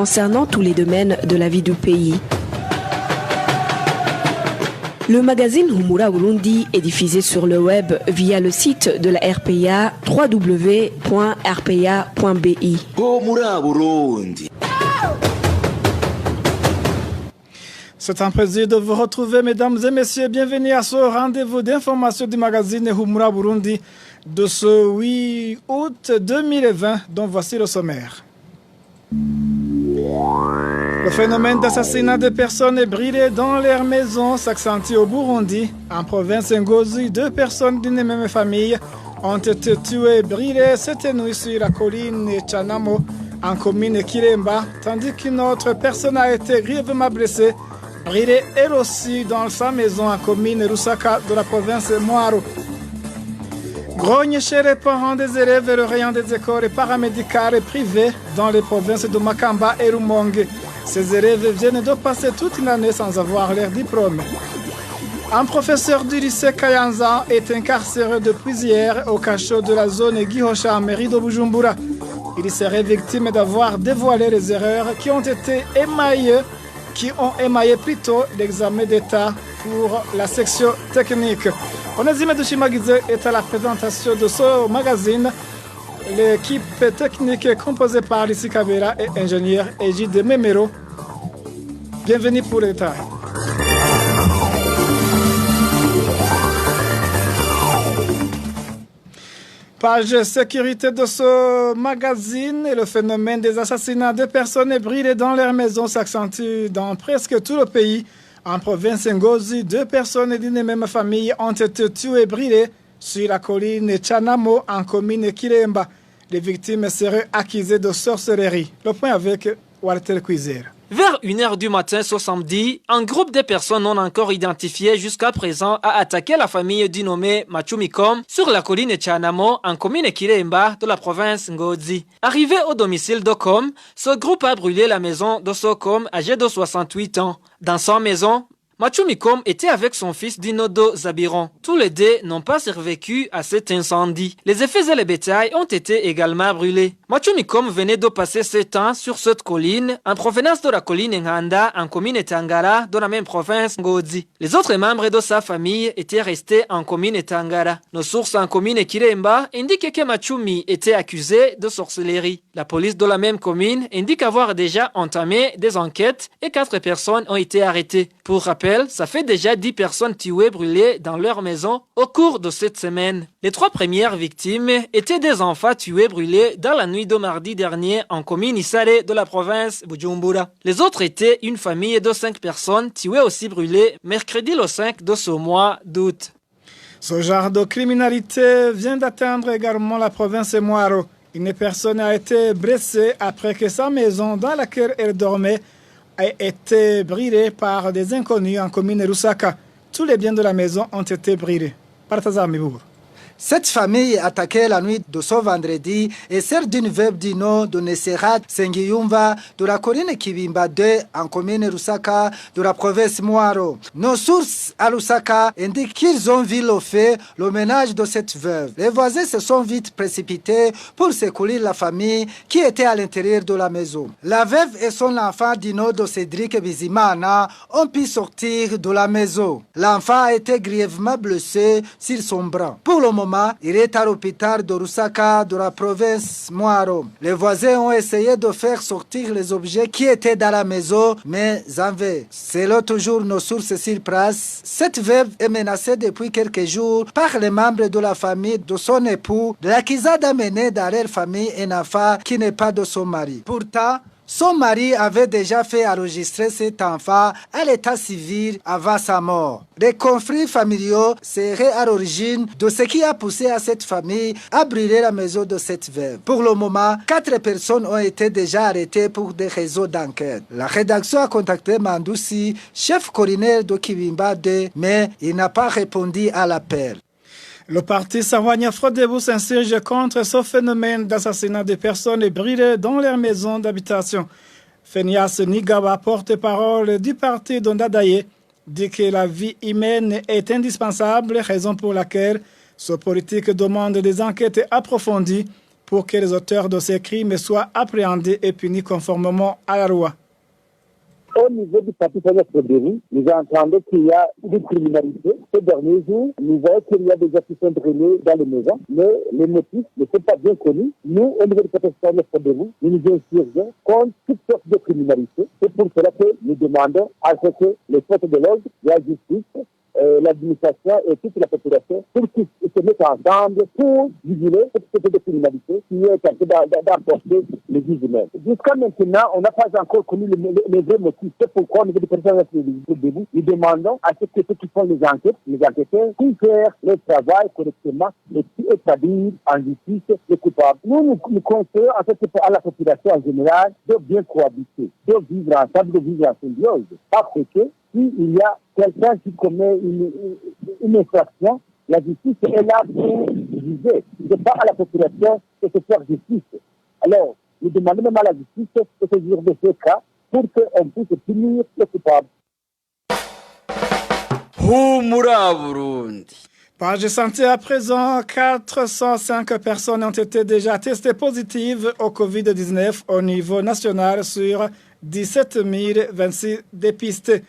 concernant tous les domaines de la vie du pays. Le magazine Humura Burundi est diffusé sur le web via le site de la RPA www.rpa.bi. Humura Burundi. C'est un plaisir de vous retrouver, mesdames et messieurs. Bienvenue à ce rendez-vous d'information du magazine Humura Burundi de ce 8 août 2020, dont voici le sommaire. Le phénomène d'assassinat de personnes ébrilées dans leur maison s'accentue au Burundi. En province Ngozi, 2 personnes d'une même famille ont été tuées et brûlées cette nuit sur la colline Chanamo, en commune Kiremba, tandis qu'une autre personne a été grièvement blessée, brûlée elle aussi dans sa maison en commune Rusaka de la province Mwaro. Grogne chez les parents des élèves et le rayon des écoles paramédicales et privées dans les provinces de Makamba et Rumonge. Ces élèves viennent de passer toute une année sans avoir leur diplôme. Un professeur du lycée Kayanza est incarcéré depuis hier au cachot de la zone Gihosha en mairie de Bujumbura. Il serait victime d'avoir dévoilé les erreurs qui ont émaillé plutôt l'examen d'État pour la section technique. Onésime Dushimagize est à la présentation de ce magazine. L'équipe technique est composée par Lissi Kabera et ingénieur Egide Memero. Bienvenue pour les détails. Page sécurité de ce magazine. Le phénomène des assassinats de personnes brûlées dans leur maison s'accentue dans presque tout le pays. En province Ngozi, 2 personnes d'une même famille ont été tuées et brûlées sur la colline Chanamo en commune Kiremba. Les victimes seraient accusées de sorcellerie. Le point avec Walter Kwizer. Vers 1h du matin ce samedi, un groupe de personnes non encore identifiées jusqu'à présent a attaqué la famille du nommé Machumikom sur la colline Chanamo en commune Kiremba de la province Ngozi. Arrivé au domicile d'Okom, ce groupe a brûlé la maison de Sokom âgé de 68 ans. Dans sa maison, Machumikom était avec son fils Dinodo Zabiron. Tous les 2 n'ont pas survécu à cet incendie. Les effets et les bétails ont été également brûlés. Machumikom venait de passer 7 ans sur cette colline en provenance de la colline Nganda en commune Tangara de la même province Ngozi. Les autres membres de sa famille étaient restés en commune Tangara. Nos sources en commune Kiremba indiquent que Machumi était accusé de sorcellerie. La police de la même commune indique avoir déjà entamé des enquêtes et 4 personnes ont été arrêtées. Pour rappel, ça fait déjà 10 personnes tuées brûlées dans leur maison au cours de cette semaine. Les 3 premières victimes étaient des enfants tués brûlés dans la nuit de mardi dernier en commune Isare de la province Bujumbura. Les autres étaient une famille de 5 personnes tuées aussi brûlées mercredi le 5 de ce mois d'août. Ce genre de criminalité vient d'atteindre également la province Mwaro. Une personne a été blessée après que sa maison dans laquelle elle dormait a été brûlée par des inconnus en commune Rusaka. Tous les biens de la maison ont été brûlés. Partazar Mibour. Cette famille attaquée la nuit de ce vendredi est celle d'une veuve du nom de Neserat Sengiyumva de la colline Kibimba 2 en commune Rusaka de la province Mwaro. Nos sources à Rusaka indiquent qu'ils ont vu le fait, le ménage de cette veuve. Les voisins se sont vite précipités pour secourir la famille qui était à l'intérieur de la maison. La veuve et son enfant Dino de Cédric Bizimana ont pu sortir de la maison. L'enfant a été grièvement blessé sur son bras. Pour le moment, il est à l'hôpital de Rusaka de la province Mwaro. Les voisins ont essayé de faire sortir les objets qui étaient dans la maison, mais en vain. Selon toujours nos sources sur place, cette veuve est menacée depuis quelques jours par les membres de la famille de son époux, l'accusant d'amener dans leur famille un enfant qui n'est pas de son mari. Pourtant, son mari avait déjà fait enregistrer cet enfant à l'état civil avant sa mort. Les conflits familiaux seraient à l'origine de ce qui a poussé à cette famille à brûler la maison de cette veuve. Pour le moment, 4 personnes ont été déjà arrêtées pour des raisons d'enquête. La rédaction a contacté Mandoussi, chef colonel de Kibimba 2, mais il n'a pas répondu à l'appel. Le parti Sahwanya Frodebu s'insurge contre ce phénomène d'assassinat de personnes brûlées dans leur maison d'habitation. Fenias Nigawa, porte-parole du parti d'Ondadaye, dit que la vie humaine est indispensable, raison pour laquelle ce politique demande des enquêtes approfondies pour que les auteurs de ces crimes soient appréhendés et punis conformément à la loi. Au niveau du parti Frodéry, nous entendons qu'il y a une criminalité. Ces derniers jours, nous voyons qu'il y a des gens qui sont drainés dans les maisons, mais les motifs ne sont pas bien connus. Nous, au niveau du parti Frodéry, nous nous insurgeons contre toute sorte de criminalité. C'est pour cela que nous demandons à ce que les forces de l'ordre, la justice, l'administration et toute la population pour qu'ils se mettent ensemble pour vigiler cette sorte de criminalité qui est en train d'emporter les vies humaines. Jusqu'à maintenant, on n'a pas encore connu les vrais motifs. C'est pourquoi, au niveau du président de début, nous demandons à ceux qui font les enquêteurs, qui faire leur travail correctement et qui établir en justice les coupables. Nous conseillons en fait à la population en général de bien cohabiter, de vivre ensemble, de vivre en symbiose. Parce que s'il y a quelqu'un qui commet une infraction, la justice est là pour juger. Ce n'est pas à la population de se faire justice. Alors, nous demandons même à la justice de se dire de ce cas pour qu'on puisse punir les coupables. Humura Burundi. Page santé à présent, 405 personnes ont été déjà testées positives au Covid-19 au niveau national sur 17 026 dépistés.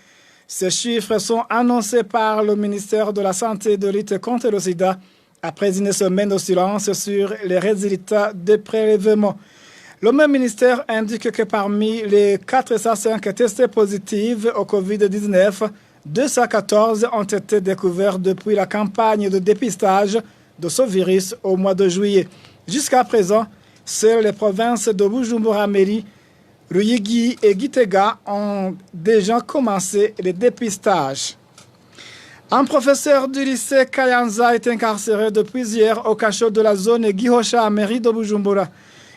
Ces chiffres sont annoncés par le ministère de la Santé et de lutte contre le sida après une semaine de silence sur les résultats des prélèvements. Le même ministère indique que parmi les 405 testés positifs au Covid-19, 214 ont été découverts depuis la campagne de dépistage de ce virus au mois de juillet. Jusqu'à présent, seules les provinces de Bujumbura, Meri, Ruyigi et Gitega ont déjà commencé les dépistages. Un professeur du lycée Kayanza est incarcéré depuis hier au cachot de la zone Gihosha à Meri de Bujumbura.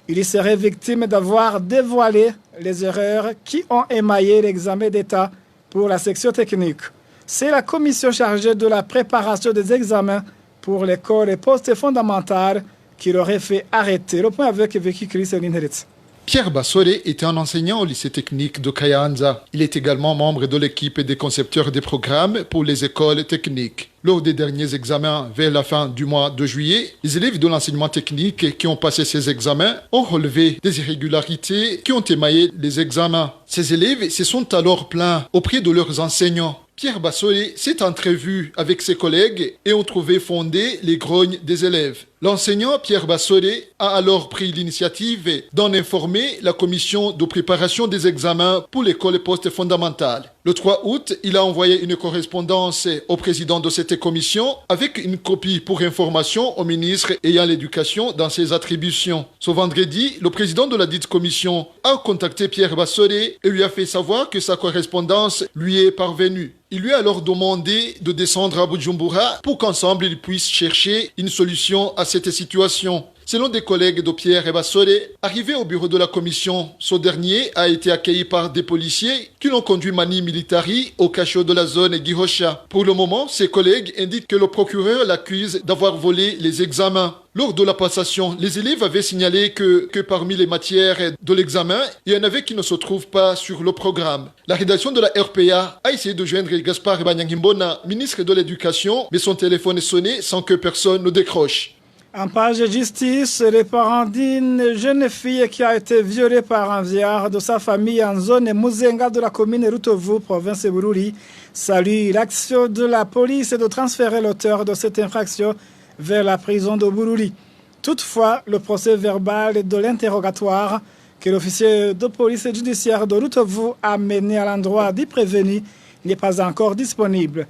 Il y serait victime d'avoir dévoilé les erreurs qui ont émaillé l'examen d'État pour la section technique. C'est la commission chargée de la préparation des examens pour l'école et postes fondamentales qui l'aurait fait arrêter. Le point avec Vicky Chris et Linheritz. Pierre Bassolé était un enseignant au lycée technique de Kayanza. Il est également membre de l'équipe des concepteurs des programmes pour les écoles techniques. Lors des derniers examens vers la fin du mois de juillet, les élèves de l'enseignement technique qui ont passé ces examens ont relevé des irrégularités qui ont émaillé les examens. Ces élèves se sont alors plaints auprès de leurs enseignants. Pierre Bassolé s'est entrevu avec ses collègues et ont trouvé fondées les grognes des élèves. L'enseignant Pierre Bassolé a alors pris l'initiative d'en informer la commission de préparation des examens pour l'école post-fondamentale. Le 3 août, il a envoyé une correspondance au président de cette commission avec une copie pour information au ministre ayant l'éducation dans ses attributions. Ce vendredi, le président de la dite commission a contacté Pierre Bassolé et lui a fait savoir que sa correspondance lui est parvenue. Il lui a alors demandé de descendre à Bujumbura pour qu'ensemble ils puissent chercher une solution à cette situation. Selon des collègues de Pierre Bassolé, arrivé au bureau de la commission, ce dernier a été accueilli par des policiers qui l'ont conduit mani militari au cachot de la zone Gihosha. Pour le moment, ses collègues indiquent que le procureur l'accuse d'avoir volé les examens. Lors de la passation, les élèves avaient signalé que parmi les matières de l'examen, il y en avait qui ne se trouvent pas sur le programme. La rédaction de la RPA a essayé de joindre Gaspard Banyangimbona, ministre de l'Éducation, mais son téléphone est sonné sans que personne ne décroche. En page justice, les parents d'une jeune fille qui a été violée par un vieillard de sa famille en zone Muzenga de la commune Rutovu, province de Bururi, salue l'action de la police de transférer l'auteur de cette infraction vers la prison de Bururi. Toutefois, le procès verbal de l'interrogatoire que l'officier de police judiciaire de Rutovu a mené à l'endroit du prévenu n'est pas encore disponible.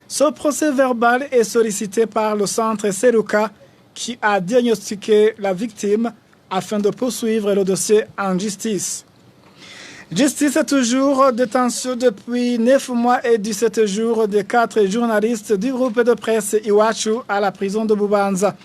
Ce procès verbal est sollicité par le centre Seruka qui a diagnostiqué la victime afin de poursuivre le dossier en justice. Justice est toujours détention depuis 9 mois et 17 jours de 4 journalistes du groupe de presse Iwachu à la prison de Bubanza.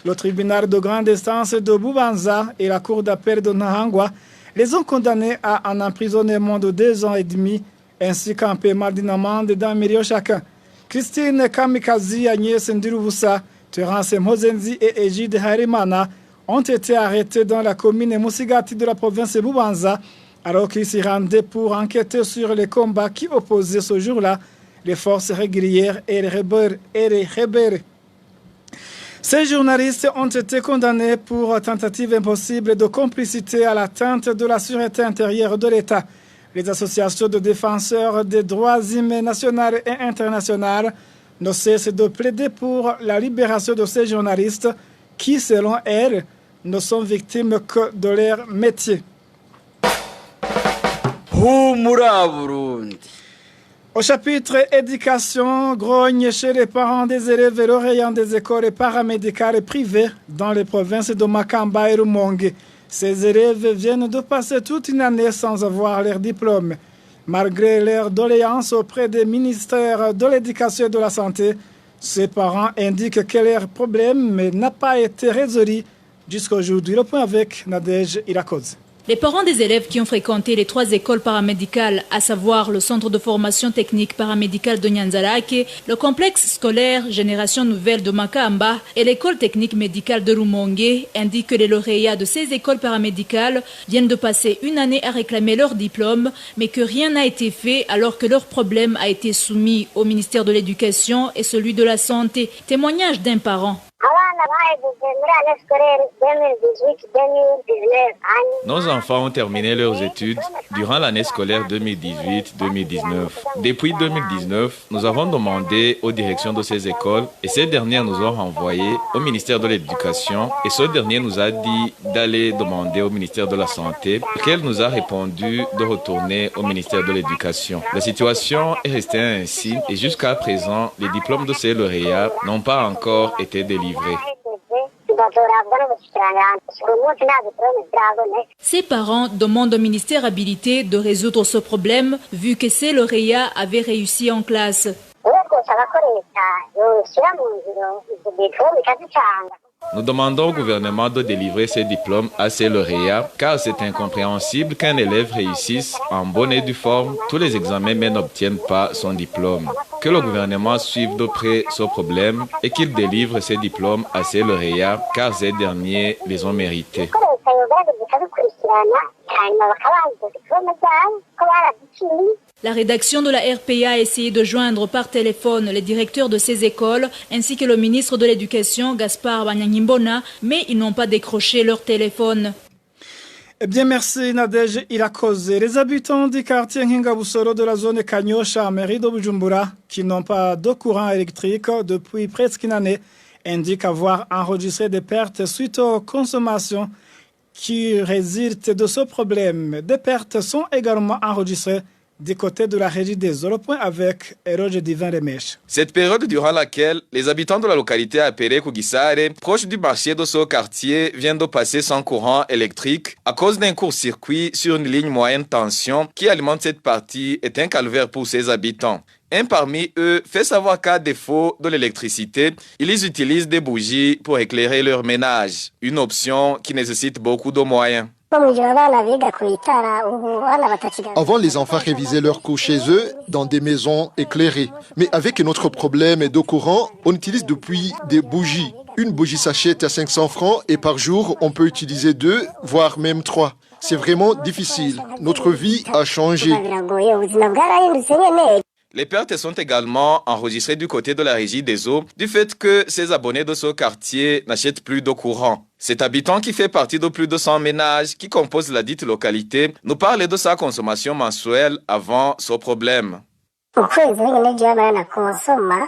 Le tribunal de grande instance de Bubanza et la cour d'appel de Nahangwa les ont condamnés à un emprisonnement de 2 ans et demi ainsi qu'un paiement d'une amende d'1 million chacun. Christine Kamikazi, Agnès Ndirubusa, Terence Mozenzi et Egide Harimana ont été arrêtés dans la commune Musigati de la province de Bubanza alors qu'ils s'y rendaient pour enquêter sur les combats qui opposaient ce jour-là les forces régulières et les rebelles. Ces journalistes ont été condamnés pour tentative impossible de complicité à l'atteinte de la sûreté intérieure de l'État. Les associations de défenseurs des droits humains nationales et internationales ne cessent de plaider pour la libération de ces journalistes qui, selon elles, ne sont victimes que de leur métier. Humura Burundi. Au chapitre éducation, grogne chez les parents des élèves et lauréats des écoles paramédicales privées dans les provinces de Makamba et Rumonge. Ces élèves viennent de passer toute une année sans avoir leur diplôme. Malgré leurs doléances auprès des ministères de l'Éducation et de la Santé, ces parents indiquent que leur problème n'a pas été résolu jusqu'à aujourd'hui. Le point avec Nadège Irakoze. Les parents des élèves qui ont fréquenté les 3 écoles paramédicales, à savoir le centre de formation technique paramédicale de Nyanzarake, le complexe scolaire Génération Nouvelle de Makamba et l'école technique médicale de Rumonge, indiquent que les lauréats de ces écoles paramédicales viennent de passer une année à réclamer leur diplôme, mais que rien n'a été fait alors que leur problème a été soumis au ministère de l'Éducation et celui de la Santé. Témoignage d'un parent. Nos enfants ont terminé leurs études durant l'année scolaire 2018-2019. Depuis 2019, nous avons demandé aux directions de ces écoles et ces dernières nous ont renvoyés au ministère de l'Éducation et ce dernier nous a dit d'aller demander au ministère de la Santé, lequel nous a répondu de retourner au ministère de l'Éducation. La situation est restée ainsi et jusqu'à présent, les diplômes de ces lauréats n'ont pas encore été délivrés. Ses parents demandent au ministère habilité de résoudre ce problème vu que ces lauréats avaient réussi en classe. Nous demandons au gouvernement de délivrer ces diplômes à ces lauréats car c'est incompréhensible qu'un élève réussisse en bonne et due forme tous les examens mais n'obtienne pas son diplôme. Que le gouvernement suive de près ce problème et qu'il délivre ces diplômes à ces lauréats car ces derniers les ont mérités. La rédaction de la RPA a essayé de joindre par téléphone les directeurs de ces écoles ainsi que le ministre de l'Éducation, Gaspard Banyangimbona, mais ils n'ont pas décroché leur téléphone. Eh bien, merci Nadège Irakoze. Les habitants du quartier Ngabusoro de la zone Kanyosha, en mairie de Bujumbura, qui n'ont pas de courant électrique depuis presque une année, indiquent avoir enregistré des pertes suite aux consommations qui résultent de ce problème. Des pertes sont également enregistrées du côté de la régie des eaux. Le point avec Eroge Divin Remèche. Cette période durant laquelle les habitants de la localité appelée Kugisare, proche du marché de ce quartier, viennent de passer sans courant électrique à cause d'un court-circuit sur une ligne moyenne tension qui alimente cette partie est un calvaire pour ses habitants. Un parmi eux fait savoir qu'à défaut de l'électricité, ils utilisent des bougies pour éclairer leur ménage, une option qui nécessite beaucoup de moyens. Avant, les enfants révisaient leurs cours chez eux dans des maisons éclairées. Mais avec notre problème d'eau courant, on utilise depuis des bougies. Une bougie s'achète à 500 francs et par jour, on peut utiliser 2, voire même 3. C'est vraiment difficile. Notre vie a changé. Les pertes sont également enregistrées du côté de la régie des eaux du fait que ces abonnés de ce quartier n'achètent plus d'eau courant. Cet habitant qui fait partie de plus de 100 ménages qui composent la dite localité nous parle de sa consommation mensuelle avant ce problème.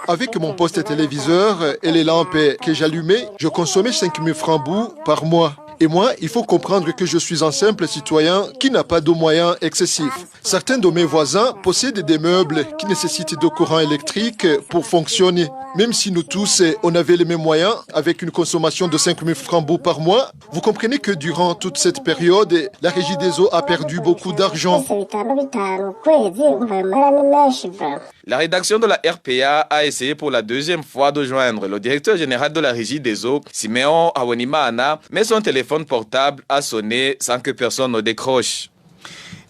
Avec mon poste téléviseur et les lampes que j'allumais, je consommais 5 000 francs par mois. Et moi, il faut comprendre que je suis un simple citoyen qui n'a pas de moyens excessifs. Certains de mes voisins possèdent des meubles qui nécessitent de courant électrique pour fonctionner. Même si nous tous, on avait les mêmes moyens, avec une consommation de 5 000 francs par mois, vous comprenez que durant toute cette période, la régie des eaux a perdu beaucoup d'argent. La rédaction de la RPA a essayé pour la 2e fois de joindre le directeur général de la régie des eaux, Simeon Awonimana, mais son téléphone portable a sonné sans que personne ne décroche.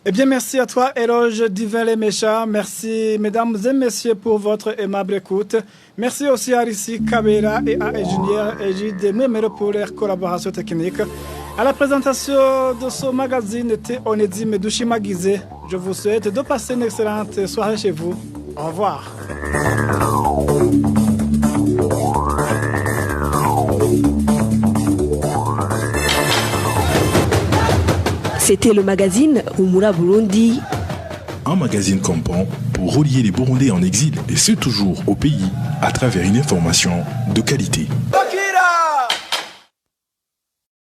Eh bien, merci à toi, Eroge Divin Remèche. Merci, mesdames et messieurs, pour votre aimable écoute. Merci aussi à Rissi Kabela et à Ingénieur Egide Memero pour leur collaboration technique. À la présentation de ce magazine était Onedim Dushimagizé. Je vous souhaite de passer une excellente soirée chez vous. Au revoir. C'était le magazine Humura Burundi. Un magazine campant pour relier les Burundais en exil et ceux toujours au pays à travers une information de qualité.